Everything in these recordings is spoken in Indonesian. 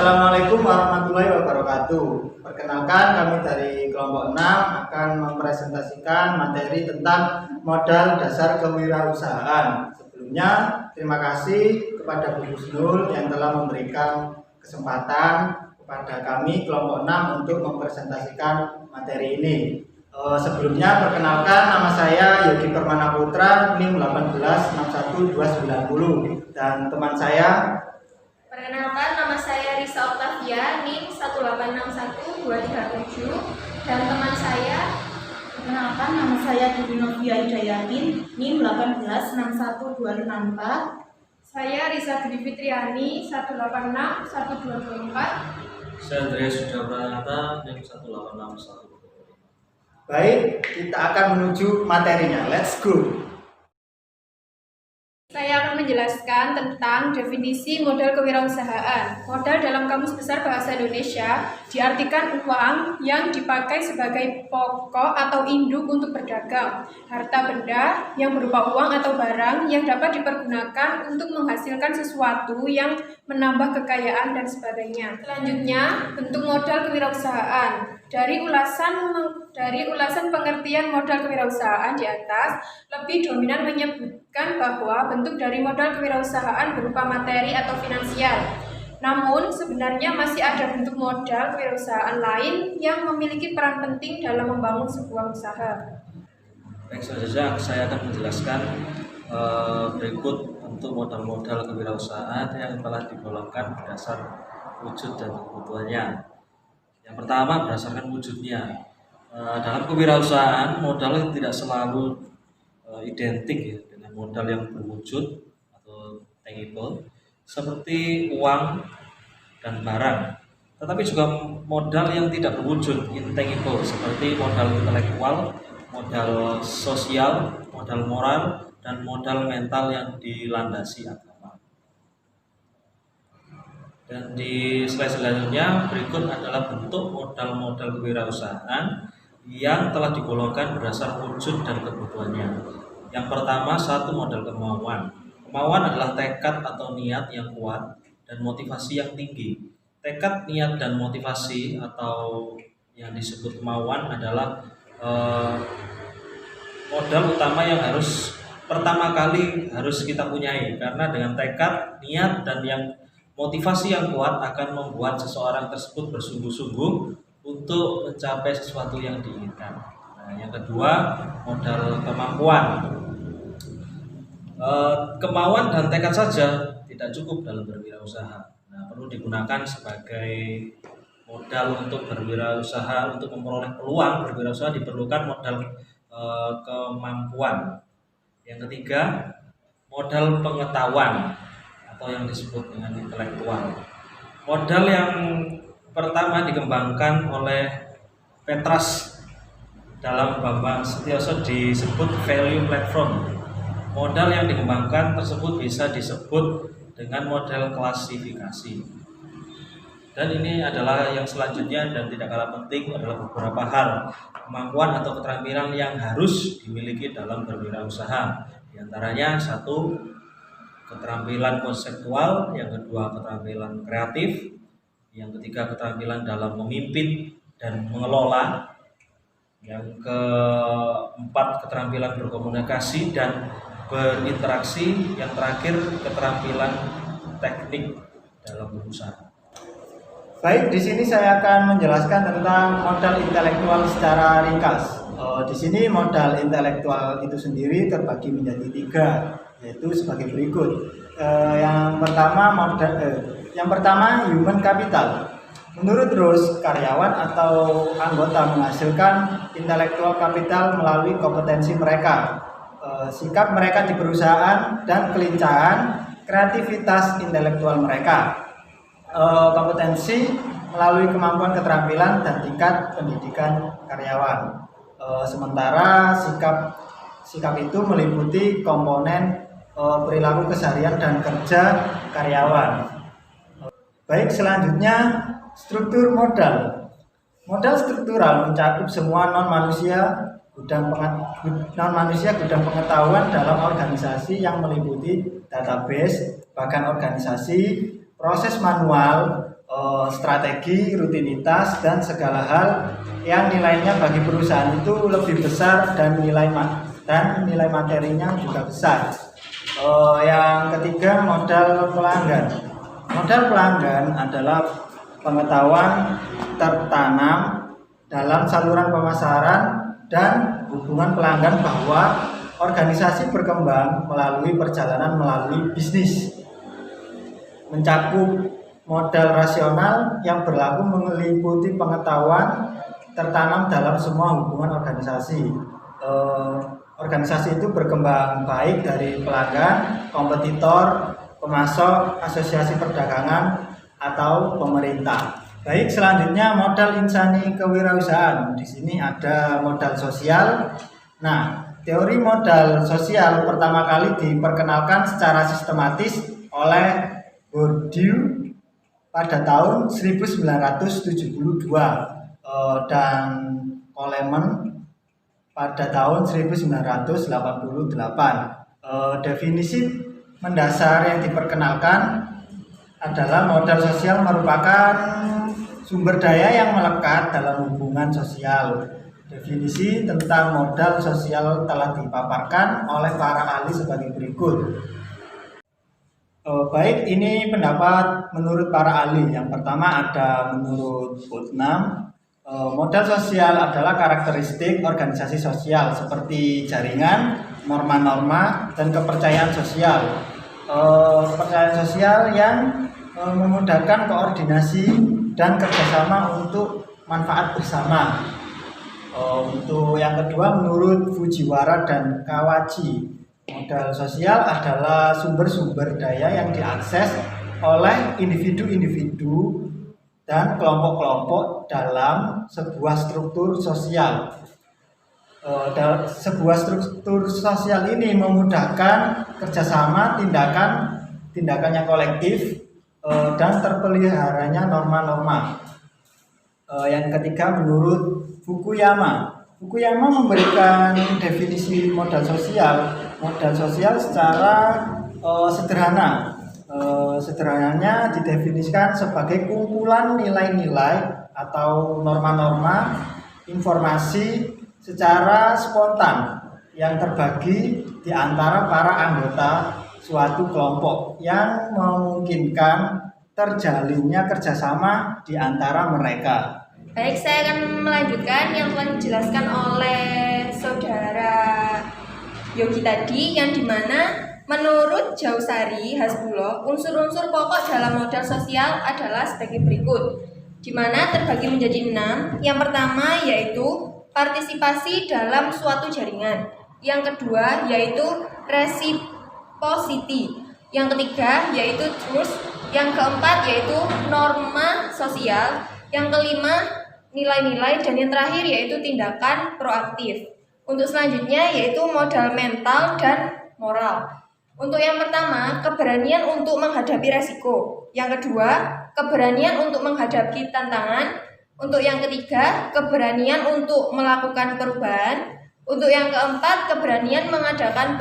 Assalamualaikum warahmatullahi wabarakatuh. Perkenalkan, kami dari kelompok 6 akan mempresentasikan materi tentang modal dasar kewirausahaan. Sebelumnya, terima kasih kepada Bu Husnul yang telah memberikan kesempatan kepada kami kelompok 6 untuk mempresentasikan materi ini. Sebelumnya, perkenalkan, nama saya Yogi Permana Putra, NIM 1861290, dan teman saya. Perkenalkan, nama saya Risa Octavia, NIM 1861237, dan teman saya. Perkenalkan, nama saya Dewi Novia Hidayatin, NIM 1861264. Saya Risa Dwi Fitriani, 1861224. Saya Andrea Sudapranata, NIM 18612. Baik, kita akan menuju materinya. Let's go. Saya akan menjelaskan tentang definisi modal kewirausahaan. Modal dalam Kamus Besar Bahasa Indonesia diartikan uang yang dipakai sebagai pokok atau induk untuk berdagang, harta benda yang berupa uang atau barang yang dapat dipergunakan untuk menghasilkan sesuatu yang menambah kekayaan dan sebagainya. Selanjutnya, bentuk modal kewirausahaan. Dari ulasan pengertian modal kewirausahaan di atas, lebih dominan menyebutkan bahwa bentuk dari modal kewirausahaan berupa materi atau finansial. Namun, sebenarnya masih ada bentuk modal kewirausahaan lain yang memiliki peran penting dalam membangun sebuah usaha. Baik, selanjutnya saya akan menjelaskan berikut untuk modal-modal kewirausahaan yang telah digolongkan berdasar wujud dan kebutuhannya. Yang pertama, berdasarkan wujudnya. Dalam kewirausahaan, modal tidak selalu identik ya, dengan modal yang berwujud atau tangible seperti uang dan barang, tetapi juga modal yang tidak berwujud, intangible, seperti modal intelektual, modal sosial, modal moral, dan modal mental yang dilandasi agama. Dan di slide selanjutnya berikut adalah bentuk modal-modal kewirausahaan yang telah digolongkan berdasar wujud dan kebutuhannya. Yang pertama, satu, modal kemauan. Kemauan adalah tekad atau niat yang kuat dan motivasi yang tinggi. Tekad, niat, dan motivasi atau yang disebut kemauan adalah modal utama yang pertama kali harus kita punyai, karena dengan tekad, niat, dan motivasi yang kuat akan membuat seseorang tersebut bersungguh-sungguh untuk mencapai sesuatu yang diinginkan. Nah, yang kedua, modal kemampuan. Kemauan dan tekad saja tidak cukup dalam berwirausaha. Nah, perlu digunakan sebagai modal untuk berwirausaha. Untuk memperoleh peluang berwirausaha diperlukan modal kemampuan. Yang ketiga, modal pengetahuan atau yang disebut dengan intelektual. Modal yang pertama dikembangkan oleh Petras dalam Bambang Setiaso disebut value platform. Modal yang dikembangkan tersebut bisa disebut dengan model klasifikasi. Dan ini adalah yang selanjutnya dan tidak kalah penting adalah beberapa hal kemampuan atau keterampilan yang harus dimiliki dalam berwirausaha. Di antaranya, satu, keterampilan konseptual, yang kedua keterampilan kreatif, yang ketiga keterampilan dalam memimpin dan mengelola, yang keempat keterampilan berkomunikasi dan berinteraksi, yang terakhir keterampilan teknik dalam berusaha. Baik, di sini saya akan menjelaskan tentang modal intelektual secara ringkas. Di sini modal intelektual itu sendiri terbagi menjadi 3, yaitu sebagai berikut. Yang pertama human capital. Menurut Rose, karyawan atau anggota menghasilkan intellectual capital melalui kompetensi mereka, sikap mereka di perusahaan, dan kelincahan kreativitas intelektual mereka. Kompetensi melalui kemampuan, keterampilan, dan tingkat pendidikan karyawan. Sementara sikap itu meliputi komponen perilaku keseharian dan kerja karyawan. Baik, selanjutnya struktur modal. Modal struktural mencakup semua non-manusia gudang pengetahuan dalam organisasi yang meliputi database, bagan organisasi, proses manual, strategi, rutinitas, dan segala hal yang nilainya bagi perusahaan itu lebih besar dan nilai materinya juga besar. Yang ketiga, modal pelanggan. Modal pelanggan adalah pengetahuan tertanam dalam saluran pemasaran dan hubungan pelanggan bahwa organisasi berkembang melalui perjalanan melalui bisnis. Mencakup modal rasional yang berlaku meliputi pengetahuan tertanam dalam semua hubungan organisasi. Organisasi itu berkembang baik dari pelanggan, kompetitor, pemasok, asosiasi perdagangan, atau pemerintah. Baik, selanjutnya modal insani kewirausahaan. Di sini ada modal sosial. Nah, teori modal sosial pertama kali diperkenalkan secara sistematis oleh Bourdieu pada tahun 1972 dan Coleman pada tahun 1988. Definisi mendasar yang diperkenalkan adalah modal sosial merupakan sumber daya yang melekat dalam hubungan sosial. Definisi tentang modal sosial telah dipaparkan oleh para ahli sebagai berikut. Baik, ini pendapat menurut para ahli. Yang pertama ada menurut Putnam. Modal sosial adalah karakteristik organisasi sosial seperti jaringan, norma-norma, dan kepercayaan sosial. Kepercayaan sosial yang memudahkan koordinasi dan kerjasama untuk manfaat bersama. Untuk yang kedua, menurut Fujiwara dan Kawaji, modal sosial adalah sumber-sumber daya yang diakses oleh individu-individu dan kelompok-kelompok dalam sebuah struktur sosial. Sebuah struktur sosial ini memudahkan kerjasama, tindakan yang kolektif, dan terpeliharanya norma-norma. Yang ketiga, menurut Fukuyama. Fukuyama memberikan definisi modal sosial secara sederhana. Sederhananya didefinisikan sebagai kumpulan nilai-nilai atau norma-norma informasi secara spontan yang terbagi di antara para anggota suatu kelompok yang memungkinkan terjalinnya kerjasama di antara mereka. Baik, saya akan melanjutkan yang telah dijelaskan oleh saudara Yogi tadi, yang dimana menurut Jausari Hasbuloh, unsur-unsur pokok dalam modal sosial adalah sebagai berikut, dimana terbagi menjadi 6. Yang pertama yaitu partisipasi dalam suatu jaringan. Yang kedua yaitu reciprocity. Yang ketiga yaitu trust. Yang keempat yaitu norma sosial. Yang kelima nilai-nilai, dan yang terakhir yaitu tindakan proaktif. Untuk selanjutnya yaitu modal mental dan moral. Untuk yang pertama, keberanian untuk menghadapi resiko. Yang kedua, keberanian untuk menghadapi tantangan. Untuk yang ketiga, keberanian untuk melakukan perubahan. Untuk yang keempat, keberanian mengadakan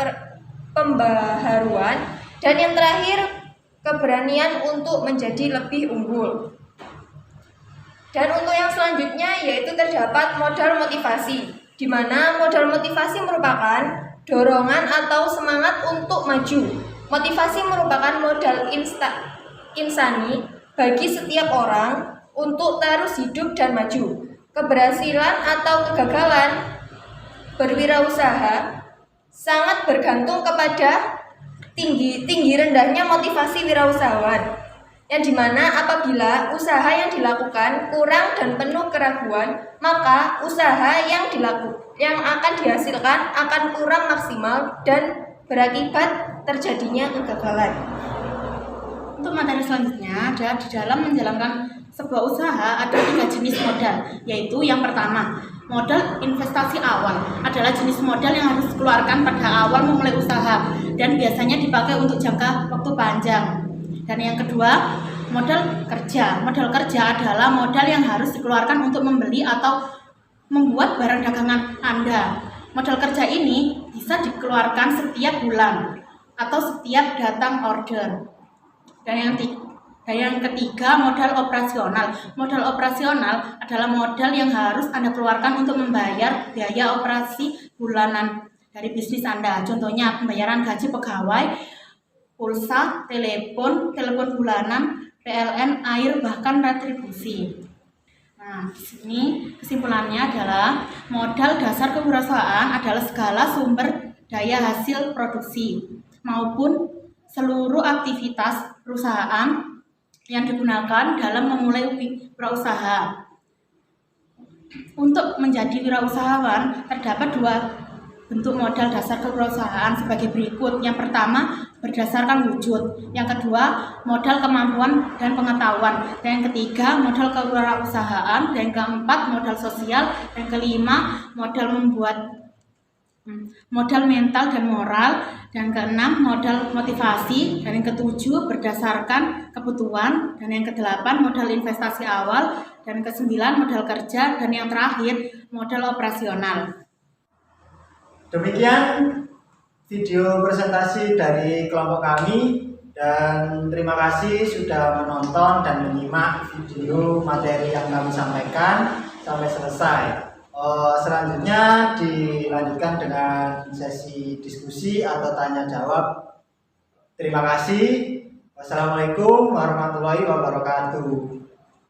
pembaharuan. Dan yang terakhir, keberanian untuk menjadi lebih unggul. Dan untuk yang selanjutnya yaitu terdapat modal motivasi, di mana modal motivasi merupakan dorongan atau semangat untuk maju. Motivasi merupakan modal insani bagi setiap orang untuk terus hidup dan maju. Keberhasilan atau kegagalan berwirausaha sangat bergantung kepada tinggi rendahnya motivasi wirausahawan, yang dimana apabila usaha yang dilakukan kurang dan penuh keraguan, maka usaha yang akan dihasilkan akan kurang maksimal dan berakibat terjadinya kegagalan. Untuk materi selanjutnya adalah di dalam menjalankan sebuah usaha ada 3 jenis modal, yaitu yang pertama, modal investasi awal adalah jenis modal yang harus dikeluarkan pada awal memulai usaha dan biasanya dipakai untuk jangka waktu panjang. Dan yang kedua, modal kerja. Modal kerja adalah modal yang harus dikeluarkan untuk membeli atau membuat barang dagangan Anda. Modal kerja ini bisa dikeluarkan setiap bulan atau setiap datang order. Dan yang Dan yang ketiga, modal operasional. Modal operasional adalah modal yang harus Anda keluarkan untuk membayar biaya operasi bulanan dari bisnis Anda. Contohnya pembayaran gaji pegawai, pulsa, telepon bulanan, PLN, air, bahkan retribusi. Nah, di sini kesimpulannya adalah modal dasar kewirausahaan adalah segala sumber daya hasil produksi maupun seluruh aktivitas perusahaan yang digunakan dalam memulai wirausaha. Untuk menjadi wirausahawan terdapat dua bentuk modal dasar kewirausahaan sebagai berikut. Yang pertama, berdasarkan wujud. Yang kedua, modal kemampuan dan pengetahuan. Dan yang ketiga, modal kewirausahaan. Dan yang keempat, modal sosial. Dan yang kelima, modal mental dan moral. Dan yang keenam, modal motivasi. Dan yang ketujuh, berdasarkan kebutuhan. Dan yang kedelapan, modal investasi awal. Dan yang kesembilan, modal kerja. Dan yang terakhir, modal operasional. Demikian video presentasi dari kelompok kami, dan terima kasih sudah menonton dan menyimak video materi yang kami sampaikan sampai selesai. Selanjutnya dilanjutkan dengan sesi diskusi atau tanya jawab. Terima kasih. Wassalamualaikum warahmatullahi wabarakatuh.